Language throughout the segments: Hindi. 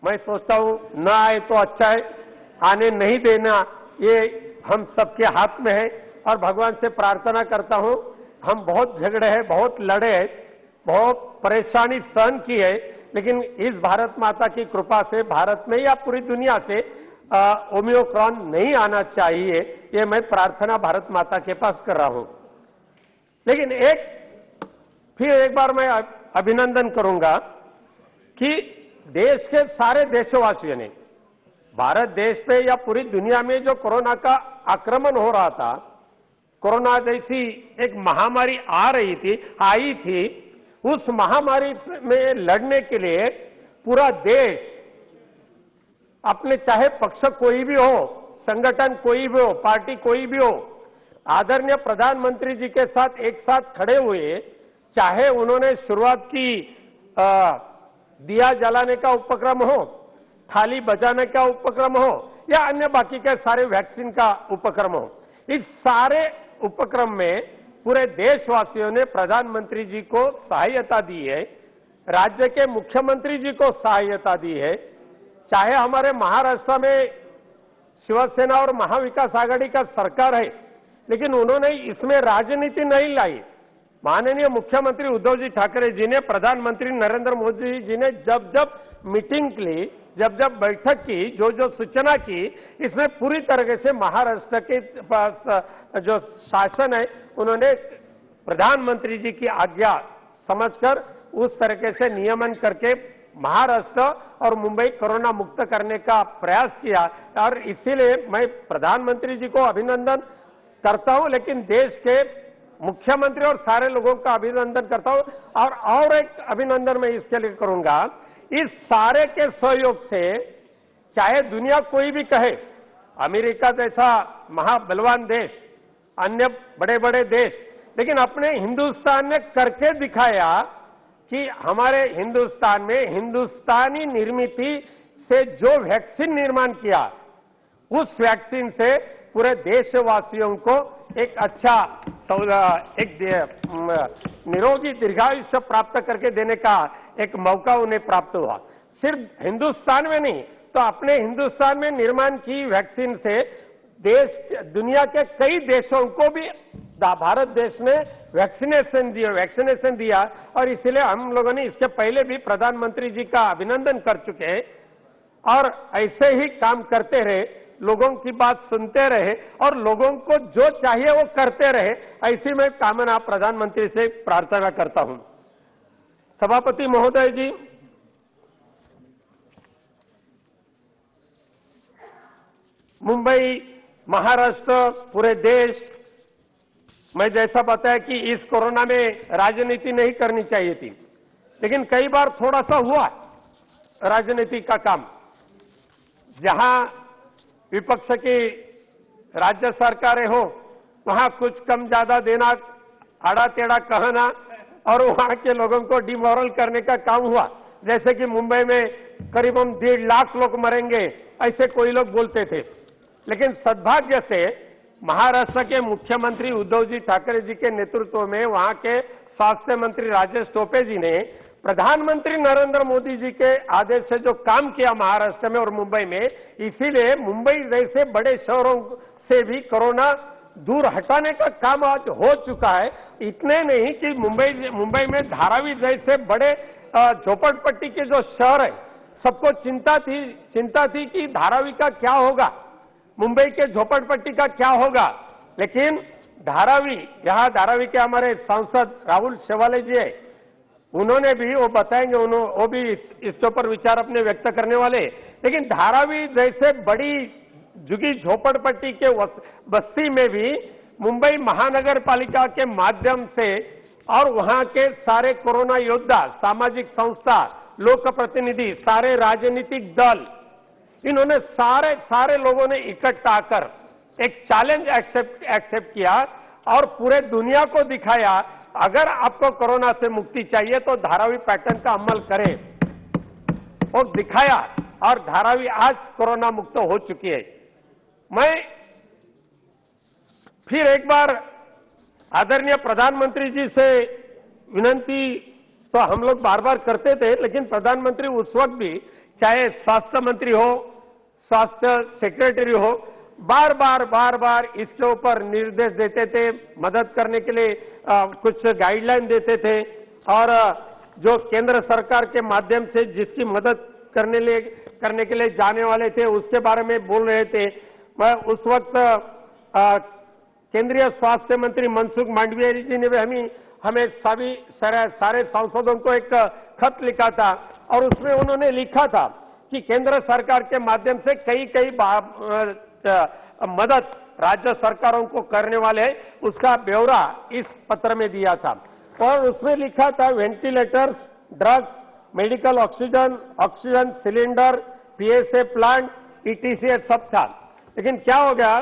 मैं सोचता हूं न आए तो अच्छा है, आने नहीं देना ये हम सबके हाथ में है। और भगवान से प्रार्थना करता हूं, हम बहुत झगड़े हैं, बहुत लड़े हैं, बहुत परेशानी सहन की है, लेकिन इस भारत माता की कृपा से भारत में या पूरी दुनिया से ओमिक्रॉन नहीं आना चाहिए, ये मैं प्रार्थना भारत माता के पास कर रहा हूं। लेकिन फिर एक बार मैं अभिनंदन करूंगा कि देश के सारे देशवासियों ने, भारत देश पे या पूरी दुनिया में जो कोरोना का आक्रमण हो रहा था, कोरोना जैसी एक महामारी आई थी, उस महामारी में लड़ने के लिए पूरा देश अपने, चाहे पक्ष कोई भी हो, संगठन कोई भी हो, पार्टी कोई भी हो, आदरणीय प्रधानमंत्री जी के साथ एक साथ खड़े हुए, चाहे उन्होंने शुरुआत की दिया जलाने का उपक्रम हो, थाली बजाने का उपक्रम हो, या अन्य बाकी के सारे वैक्सीन का उपक्रम हो, इस सारे उपक्रम में पूरे देशवासियों ने प्रधानमंत्री जी को सहायता दी है, राज्य के मुख्यमंत्री जी को सहायता दी है। चाहे हमारे महाराष्ट्र में शिवसेना और महाविकास आघाड़ी का सरकार है, लेकिन उन्होंने इसमें राजनीति नहीं लाई। माननीय मुख्यमंत्री उद्धव जी ठाकरे जी ने, प्रधानमंत्री नरेंद्र मोदी जी ने जब जब मीटिंग ली, जब जब बैठक की, जो जो सूचना की, इसमें पूरी तरह से महाराष्ट्र के पास जो शासन है, उन्होंने प्रधानमंत्री जी की आज्ञा समझकर उस तरीके से नियमन करके महाराष्ट्र और मुंबई कोरोना मुक्त करने का प्रयास किया। और इसीलिए मैं प्रधानमंत्री जी को अभिनंदन करता हूं, लेकिन देश के मुख्यमंत्री और सारे लोगों का अभिनंदन करता हूं। और एक अभिनंदन मैं इसके लिए करूंगा, इस सारे के सहयोग से, चाहे दुनिया कोई भी कहे, अमेरिका जैसा महाबलवान देश, अन्य बड़े बड़े देश, लेकिन अपने हिंदुस्तान ने करके दिखाया कि हमारे हिंदुस्तान में हिंदुस्तानी निर्मित से जो वैक्सीन निर्माण किया, उस वैक्सीन से पूरे देशवासियों को एक अच्छा, एक निरोगी दीर्घायुष्य प्राप्त करके देने का एक मौका उन्हें प्राप्त हुआ। सिर्फ हिंदुस्तान में नहीं, तो अपने हिंदुस्तान में निर्माण की वैक्सीन से दुनिया के कई देशों को भी भारत देश ने वैक्सीनेशन दिया। और इसलिए हम लोगों ने इसके पहले भी प्रधानमंत्री जी का अभिनंदन कर चुके हैं, और ऐसे ही काम करते रहे, लोगों की बात सुनते रहे और लोगों को जो चाहिए वो करते रहे, ऐसी मैं कामना प्रधानमंत्री से प्रार्थना करता हूं। सभापति महोदय जी, मुंबई, महाराष्ट्र, पूरे देश, मैं जैसा बताया कि इस कोरोना में राजनीति नहीं करनी चाहिए थी, लेकिन कई बार थोड़ा सा हुआ राजनीति का काम, जहां विपक्ष की राज्य सरकारें हो, वहां कुछ कम ज्यादा देना, आड़ा टेढ़ा कहना और वहां के लोगों को डिमोरल करने का काम हुआ। जैसे कि मुंबई में करीबन 1.5 लाख लोग मरेंगे, ऐसे कोई लोग बोलते थे। लेकिन सद्भाग्य से महाराष्ट्र के मुख्यमंत्री उद्धव जी ठाकरे जी के नेतृत्व में वहां के स्वास्थ्य मंत्री राजेश टोपे जी ने प्रधानमंत्री नरेंद्र मोदी जी के आदेश से जो काम किया महाराष्ट्र में और मुंबई में, इसीलिए मुंबई जैसे बड़े शहरों से भी कोरोना दूर हटाने का काम आज हो चुका है। इतने नहीं कि मुंबई में धारावी जैसे बड़े झोपड़पट्टी के जो शहर है, सबको चिंता थी कि धारावी का क्या होगा, मुंबई के झोपड़पट्टी का क्या होगा। लेकिन यहाँ धारावी के हमारे सांसद राहुल शेवाले जी है, उन्होंने भी, वो बताएंगे, वो भी इसके ऊपर विचार अपने व्यक्त करने वाले। लेकिन धारावी जैसे बड़ी झुगी झोपड़पट्टी के बस्ती में भी मुंबई महानगर पालिका के माध्यम से और वहां के सारे कोरोना योद्धा, सामाजिक संस्था, लोक प्रतिनिधि, सारे राजनीतिक दल, इन्होंने सारे लोगों ने इकट्ठा आकर एक चैलेंज एक्सेप्ट किया और पूरे दुनिया को दिखाया, अगर आपको कोरोना से मुक्ति चाहिए तो धारावी पैटर्न का अमल करें, और दिखाया। और धारावी आज कोरोना मुक्त हो चुकी है। मैं फिर एक बार आदरणीय प्रधानमंत्री जी से विनंती तो हम लोग बार बार करते थे, लेकिन प्रधानमंत्री उस वक्त भी चाहे स्वास्थ्य मंत्री हो, स्वास्थ्य सेक्रेटरी हो, बार बार इसके ऊपर निर्देश देते थे, मदद करने के लिए कुछ गाइडलाइन देते थे। और जो केंद्र सरकार के माध्यम से जिसकी मदद करने के लिए जाने वाले थे उसके बारे में बोल रहे थे। मैं उस वक्त केंद्रीय स्वास्थ्य मंत्री मनसुख मांडविया जी ने भी हमें सभी सारे सांसदों को एक खत लिखा था और उसमें उन्होंने लिखा था कि केंद्र सरकार के माध्यम से कई मदद राज्य सरकारों को करने वाले हैं, उसका ब्यौरा इस पत्र में दिया था। और उसमें लिखा था ventilators, drugs, medical oxygen, oxygen cylinder, PSA plant, etc सब था। लेकिन क्या हो गया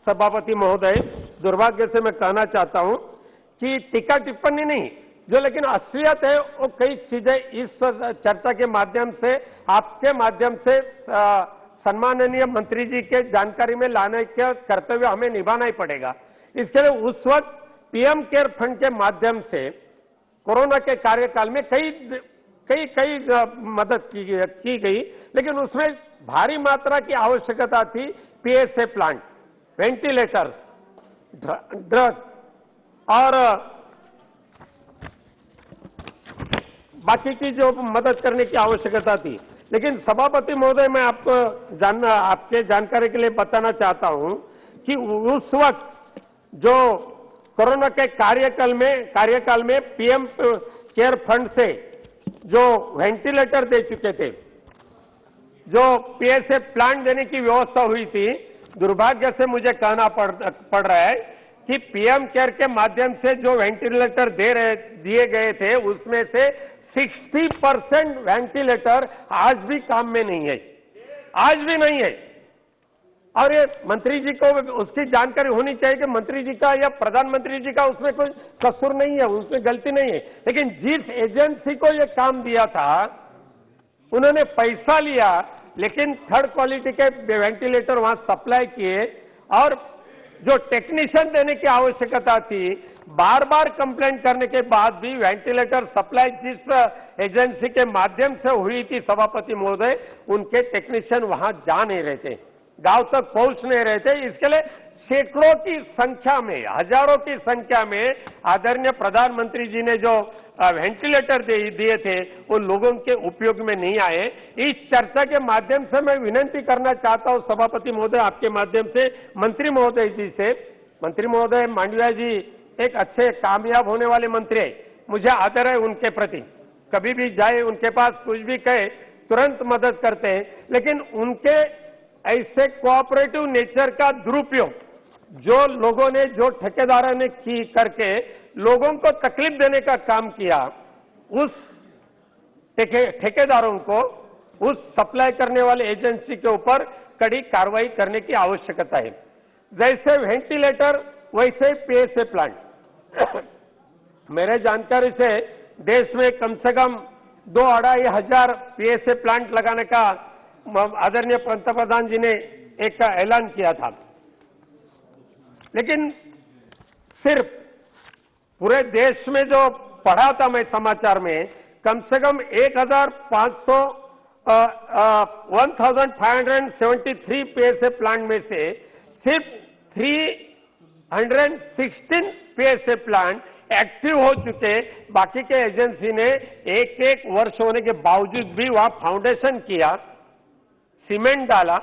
सभापति महोदय, दुर्भाग्य से मैं कहना चाहता हूं कि टीका टिप्पणी नहीं, जो लेकिन असलियत है वो कई चीजें इस चर्चा के माध्यम से, आपके माध्यम से सम्माननीय मंत्री जी के जानकारी में लाने का कर्तव्य हमें निभाना ही पड़ेगा। इसके लिए उस वक्त पीएम केयर फंड के माध्यम से कोरोना के कार्यकाल में कई मदद की गई, लेकिन उसमें भारी मात्रा की आवश्यकता थी पीएसए प्लांट, वेंटिलेटर्स, ड्रग्स और बाकी की जो मदद करने की आवश्यकता थी। लेकिन सभापति महोदय, मैं आपको आपके जानकारी के लिए बताना चाहता हूं कि उस वक्त जो कोरोना के कार्यकाल में पीएम केयर फंड से जो वेंटिलेटर दे चुके थे, जो पीएसए प्लांट देने की व्यवस्था हुई थी, दुर्भाग्य से मुझे कहना पड़ रहा है कि पीएम केयर के माध्यम से जो वेंटिलेटर दिए गए थे उसमें से 60% वेंटिलेटर आज भी काम में नहीं है, आज भी नहीं है। और ये मंत्री जी को उसकी जानकारी होनी चाहिए कि मंत्री जी का या प्रधानमंत्री जी का उसमें कोई कसूर नहीं है, उसमें गलती नहीं है। लेकिन जिस एजेंसी को ये काम दिया था उन्होंने पैसा लिया, लेकिन थर्ड क्वालिटी के वेंटिलेटर वहां सप्लाई किए और जो टेक्नीशियन देने की आवश्यकता थी, बार बार कंप्लेंट करने के बाद भी वेंटिलेटर सप्लाई जिस एजेंसी के माध्यम से हुई थी सभापति महोदय, उनके टेक्नीशियन वहां जा नहीं रहे थे, गांव तक पहुंच नहीं रहे थे। इसके लिए सैकड़ों की संख्या में, हजारों की संख्या में आदरणीय प्रधानमंत्री जी ने जो वेंटिलेटर दिए थे वो लोगों के उपयोग में नहीं आए। इस चर्चा के माध्यम से मैं विनती करना चाहता हूं सभापति महोदय, आपके माध्यम से मंत्री महोदय जी से। मंत्री महोदय मांडविया जी एक अच्छे कामयाब होने वाले मंत्री है, मुझे आदर है उनके प्रति, कभी भी जाए उनके पास कुछ भी कहे तुरंत मदद करते हैं। लेकिन उनके ऐसे कोऑपरेटिव नेचर का दुरुपयोग जो लोगों ने, जो ठेकेदारों ने करके लोगों को तकलीफ देने का काम किया, उस ठेकेदारों को, उस सप्लाई करने वाले एजेंसी के ऊपर कड़ी कार्रवाई करने की आवश्यकता है। जैसे वेंटिलेटर वैसे पीएसए प्लांट मेरे जानकारी से देश में कम से कम 2-2.5 हजार पीएसए प्लांट लगाने का आदरणीय पंतप्रधान जी ने एक ऐलान किया था। लेकिन सिर्फ पूरे देश में जो पढ़ा था मैं समाचार में, कम से कम 1573 पीएसए प्लांट में से सिर्फ 316 पीएसए प्लांट एक्टिव हो चुके। बाकी के एजेंसी ने एक वर्ष होने के बावजूद भी वहां फाउंडेशन किया, सीमेंट डाला,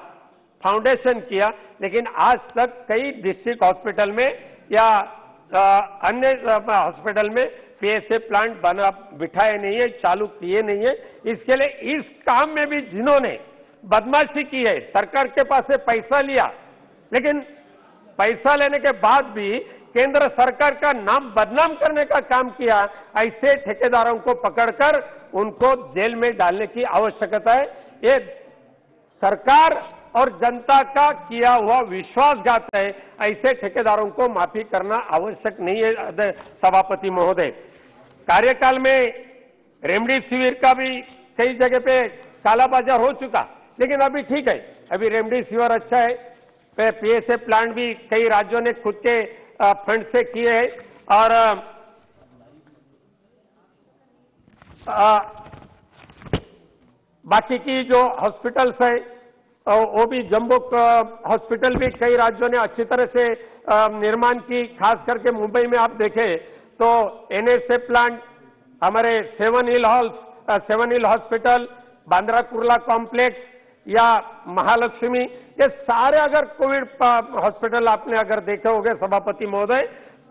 फाउंडेशन किया, लेकिन आज तक कई डिस्ट्रिक्ट हॉस्पिटल में या अन्य हॉस्पिटल में पीएसए प्लांट बिठाए नहीं है, चालू किए नहीं है। इसके लिए इस काम में भी जिन्होंने बदमाशी की है, सरकार के पास से पैसा लिया, लेकिन पैसा लेने के बाद भी केंद्र सरकार का नाम बदनाम करने का काम किया, ऐसे ठेकेदारों को पकड़कर उनको जेल में डालने की आवश्यकता है। ये सरकार और जनता का किया हुआ विश्वासघात है, ऐसे ठेकेदारों को माफी करना आवश्यक नहीं है सभापति महोदय। कार्यकाल में रेमडेसिविर का भी कई जगह पे कालाबाजार हो चुका, लेकिन अभी ठीक है, अभी रेमडेसिविर अच्छा है। पीएसए प्लांट भी कई राज्यों ने खुद के फंड से किए हैं और बाकी की जो हॉस्पिटल्स है वो भी जम्बो हॉस्पिटल भी कई राज्यों ने अच्छी तरह से निर्माण की, खास करके मुंबई में आप देखें तो एनएसए प्लांट, हमारे seven hill hospital, Bandra Kurla complex या महालक्ष्मी, ये सारे अगर कोविड हॉस्पिटल आपने अगर देखे होंगे सभापति महोदय,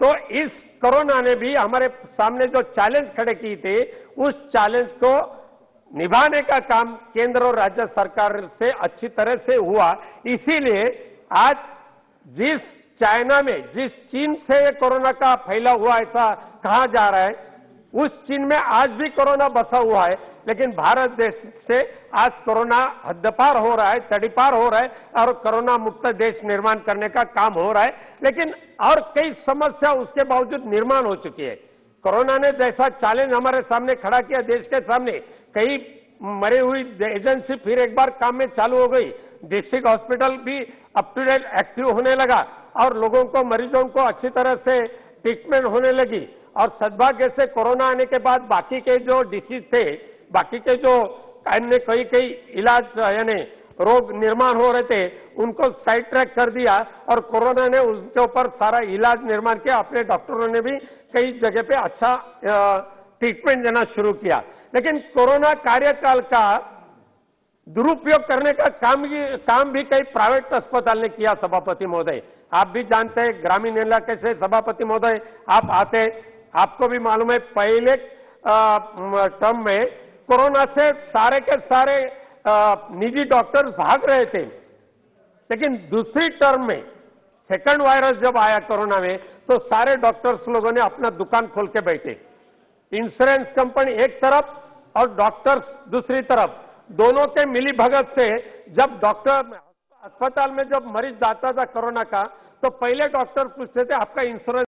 तो इस कोरोना ने भी हमारे सामने जो चैलेंज खड़े किए थे उस चैलेंज को निभाने का काम केंद्र और राज्य सरकार से अच्छी तरह से हुआ। इसीलिए आज जिस चाइना में, जिस चीन से ये कोरोना का फैला हुआ ऐसा कहा जा रहा है, उस चीन में आज भी कोरोना बसा हुआ है, लेकिन भारत देश से आज कोरोना हद्दपार हो रहा है, तड़ीपार हो रहा है और कोरोना मुक्त देश निर्माण करने का काम हो रहा है। लेकिन और कई समस्या उसके बावजूद निर्माण हो चुकी है। कोरोना ने जैसा चैलेंज हमारे सामने खड़ा किया देश के सामने, कई मरी हुई एजेंसी फिर एक बार काम में चालू हो गई, डिस्ट्रिक्ट हॉस्पिटल भी अप टू डेट एक्टिव होने लगा और लोगों को, मरीजों को अच्छी तरह से ट्रीटमेंट होने लगी। और सद्भाग्य से कोरोना आने के बाद बाकी के जो डिसीज थे, बाकी के जो अन्य कई इलाज यानी रोग निर्माण हो रहे थे, उनको साइड ट्रैक कर दिया और कोरोना ने उसके ऊपर सारा इलाज निर्माण किया। अपने डॉक्टरों ने भी कई जगह पे अच्छा ट्रीटमेंट देना शुरू किया। लेकिन कोरोना कार्यकाल का दुरुपयोग करने का काम भी कई प्राइवेट अस्पताल ने किया। सभापति महोदय, आप भी जानते हैं, ग्रामीण इलाके से सभापति महोदय आप आते, आपको भी मालूम है, पहले टर्म में कोरोना से सारे के सारे निजी डॉक्टर्स भाग रहे थे, लेकिन दूसरी टर्म में सेकंड वायरस जब आया कोरोना में, तो सारे डॉक्टर्स लोगों ने अपना दुकान खोल के बैठे। इंश्योरेंस कंपनी एक तरफ और डॉक्टर्स दूसरी तरफ, दोनों के मिली भगत से जब डॉक्टर अस्पताल में जब मरीज जाता था कोरोना का, तो पहले डॉक्टर पूछते थे आपका इंश्योरेंस